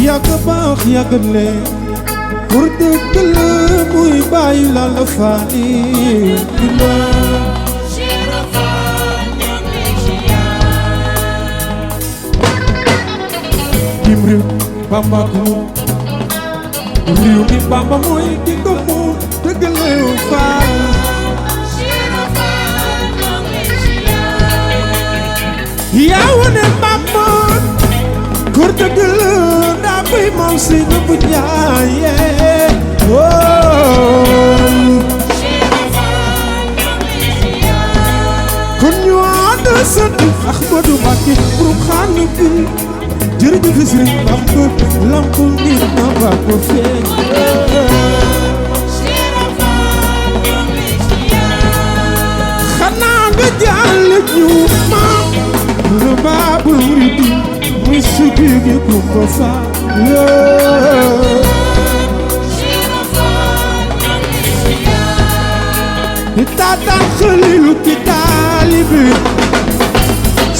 yàgg baax yàgg lee pour dëgg la muy bàyyi la la faali di la dim réew Bamba ko moom réew mi Bamba mooy ki ko moom dëgg la faal yaa wone Bamba kur dëgg la daa bay moom si na bu jaayee kon ñu ànd sant Ahmadou Mbacké borom xaanu bi jërëjëf Sëriñ Bamba lampu ngir ma ba ko feeñ xanaa nga jàll ñu maam lu baabul muridi muy sugi gi kumba fa di taataan xalilu ki taalibi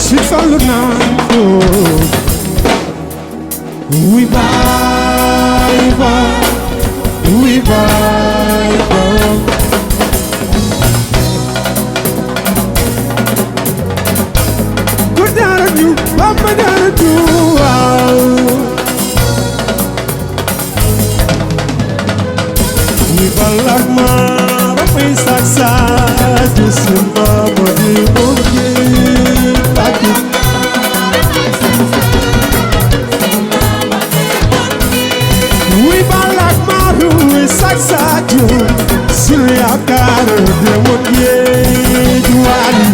si fallu naan ko wuy baay ba wuy baay ba ko dara ñu Bamba dara ñu waaw wuy balak ma ba may sak sak sama ma di mungkin pagi wuy balak ma wuy sak sak surya kar de mungkin juali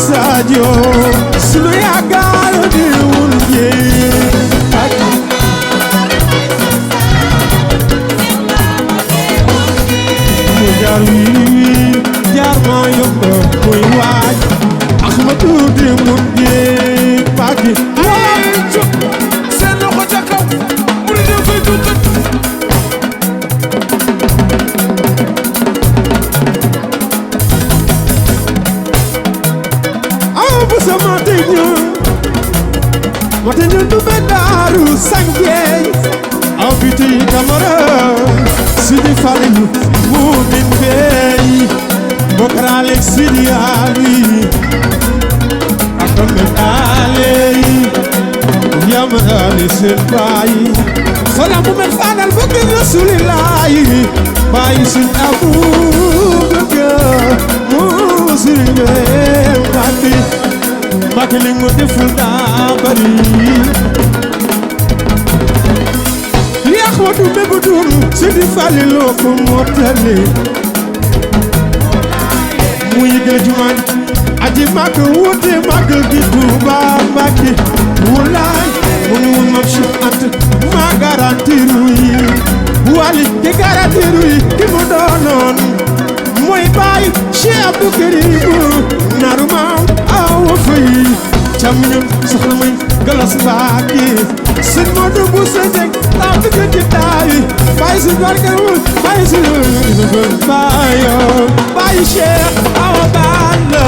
sadio sunu yaakaar di wul mu jaar wii jaar ma yomb muy waaj Ahmadou di mun jéeg pàggi seen loxo ca kaw mu di def fay tuukat Matenya dube daru sanjay Abiti kamara Sidi Falilu Mumin Bey Bokralek Sidi Ali Akamet Ali Yaman Ali Senpai Fala Mumin Fadal Bukir Rasulillahi Bayi Sin Abu Bakar Muslim Mati Maki li mu deful daa bari li Ahmadou bébu dum Sidi Falilu ko mottali mu yëgal jumaan aji màgg wuute màggal gi Tuuba Mbàkke wulaay mu ngi woon mam Cheikh Anta maa garantiru yi wali ki garantiru yi ki mu doonoon mooy baay Cheikh Abdou Karim naru maam awa fay cam ñun soxna may galas Mbàkke sëñ Modou bu sa jeg taa dëgg ci taayi baay si barkewul baay si baayo baay Cheikh awa Balla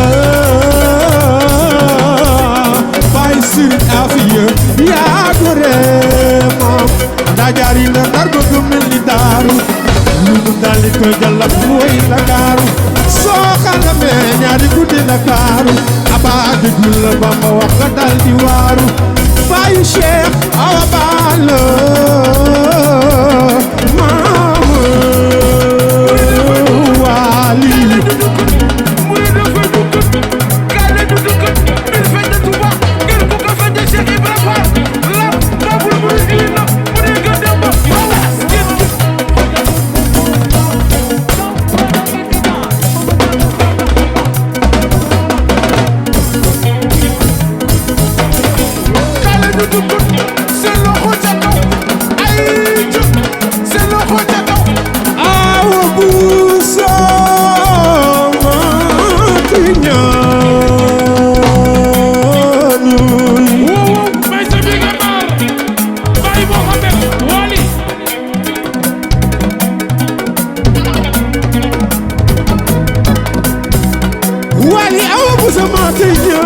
baay Sëriñ Afiya yaa gore moom daa jaari Ndar Ndar bëgg mel ni daaru lu mu daldi koy jàllab woy Ndakaaru soo xalamee ñaari guddi Ndakaaru abaa dëggul la Bamba wax nga daldi waaru baayu Cheikh Awa Balla maam Waali c'est le sama tinya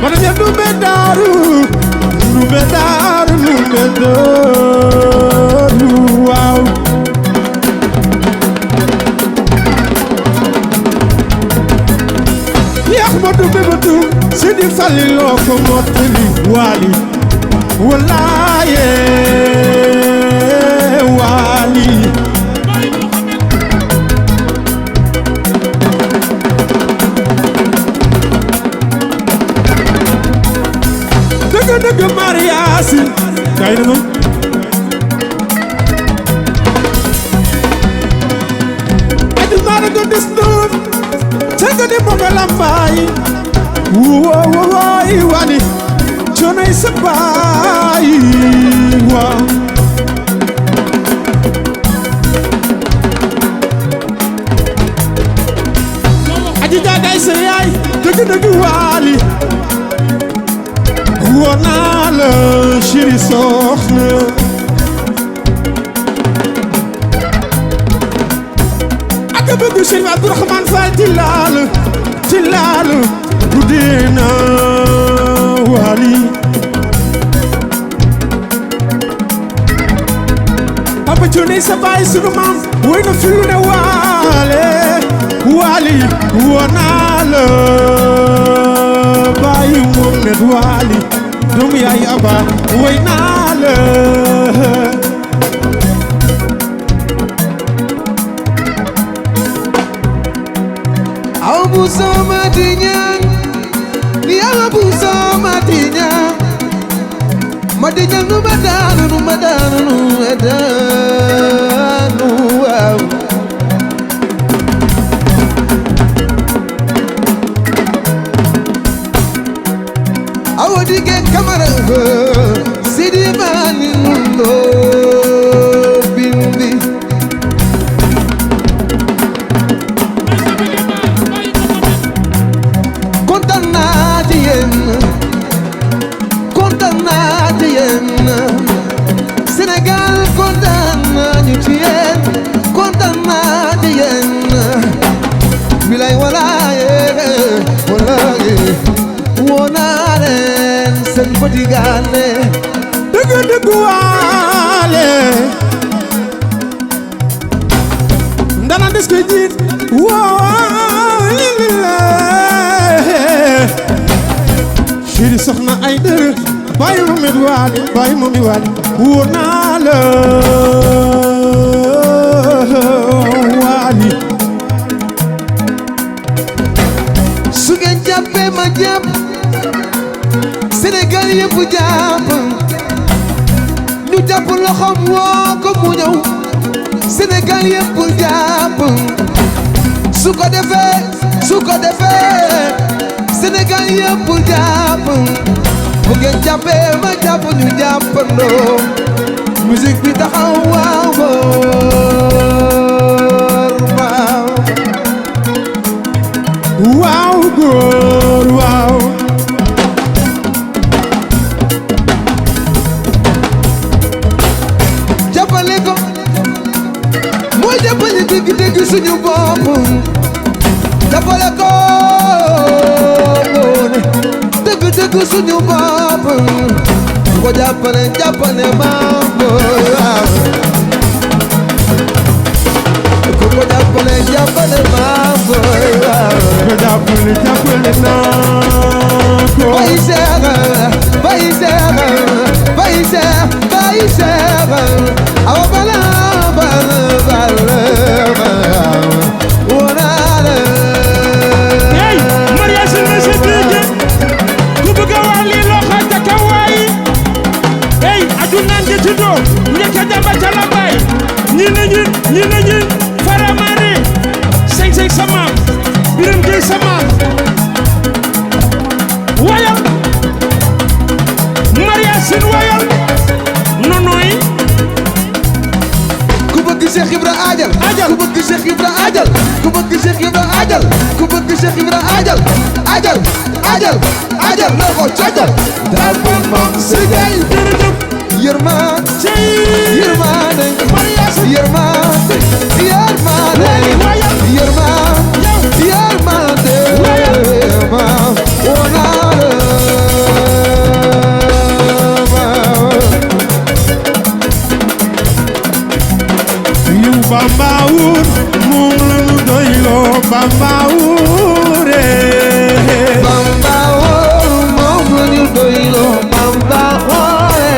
mana ya numbe daru wow ya Ahmadu bebatu Sidi Falilo ko motali wali wallahi wali dëgg mariasin kay na noon aju nara do des noon tega di moga lambaay woy wali conay sa baay waaw aji jaagay sa yaay dëgg wali woona la chéri soxna ak bëgg Chérif Abdourahmane Fall ci laal guddeena wali papa Cuune sa baay sunu maam woy na fi lu ne wali woona la baay Mohamed wali doomu yaay aba woy naa la aw bu sama diñaan ni aw bu sama diñaan ma diñaan nu ma daanu waaw aw dige kamara sidi mani mundo bindi kontaan naa ci yéen Sénégal kontaan nañu ci yéen kontaan naa ci yéen bilay walaaye woonaa leen seen botigaale dëgg waale ndana des koy jiit waale chéri soxna ay dër bàyyi moom mi waali woonaa la waali su ngeen jàppee ma jàpp Sénégal yëpp jàpp ñu jàpp loxoom woo ko mu ñëw Sénégal yëpp jàpp su ko defee Sénégal yëpp jàpp bu ngeen jàppee ma jàpp ñu jàppandoo musique bi taxaw waaw góor waaw jàppale ko mooy jàppale dëgg suñu bopp jàppale ko dëgg suñu bopp ko jàppale maam booy waaw ko jàppale maam booy waaw ko jàppale naa ko bay seex awa bala wonaale hey Maria Sine se dege ku bëgg a wax lii loo xam taka waay hey aju naan nga ci doo njëkk a damba ca la bay ñi nañu faramare seng sama biram gay sama wayal Maria Sine wayal nonoy ku bëgg Cheikh Ibra ajal ku bëgg Cheikh Ibra ajal ku bëgg Cheikh Ibra ajal ku bëgg Cheikh Ibra ajal loxo cajal daal bu moom sigay yërmande Maria Sine yërmande Bamba wuure Bamba woor moom la ñu doyloo Bamba woore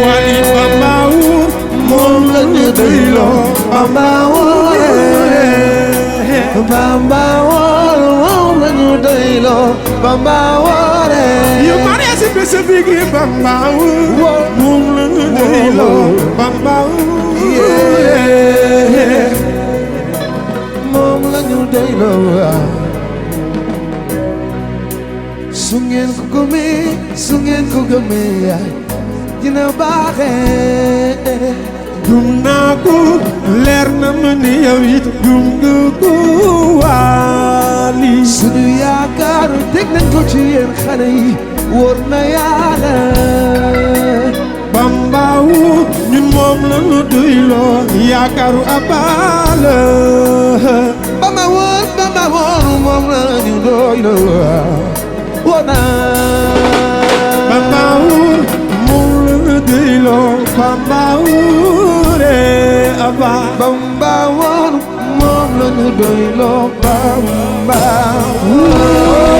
wali Bamba wuur moom la ñu doyloo Bamba woore Bamba woor moom la ñu doyloo Bamba woore yu mariage spécifique yi Bamba wuur moom la ñu doyloo Bamba wuure moom la ñu doyloo su ngeen ko gëmee dina baaxee gëm naa ko leer na ma ni yow it gëm nga ko waali sunu yaakaar teg nañ ko ci yéen xale yi wóor na Yàlla Bamba wu ñun moom la ñu doyloo yaakaaru abal Bamba woor moom la ñu doyloo wóor na Bamba wu moom la ñu doyloo Bamba wu re aba Bamba woor moom la ñu doyloo Bamba woor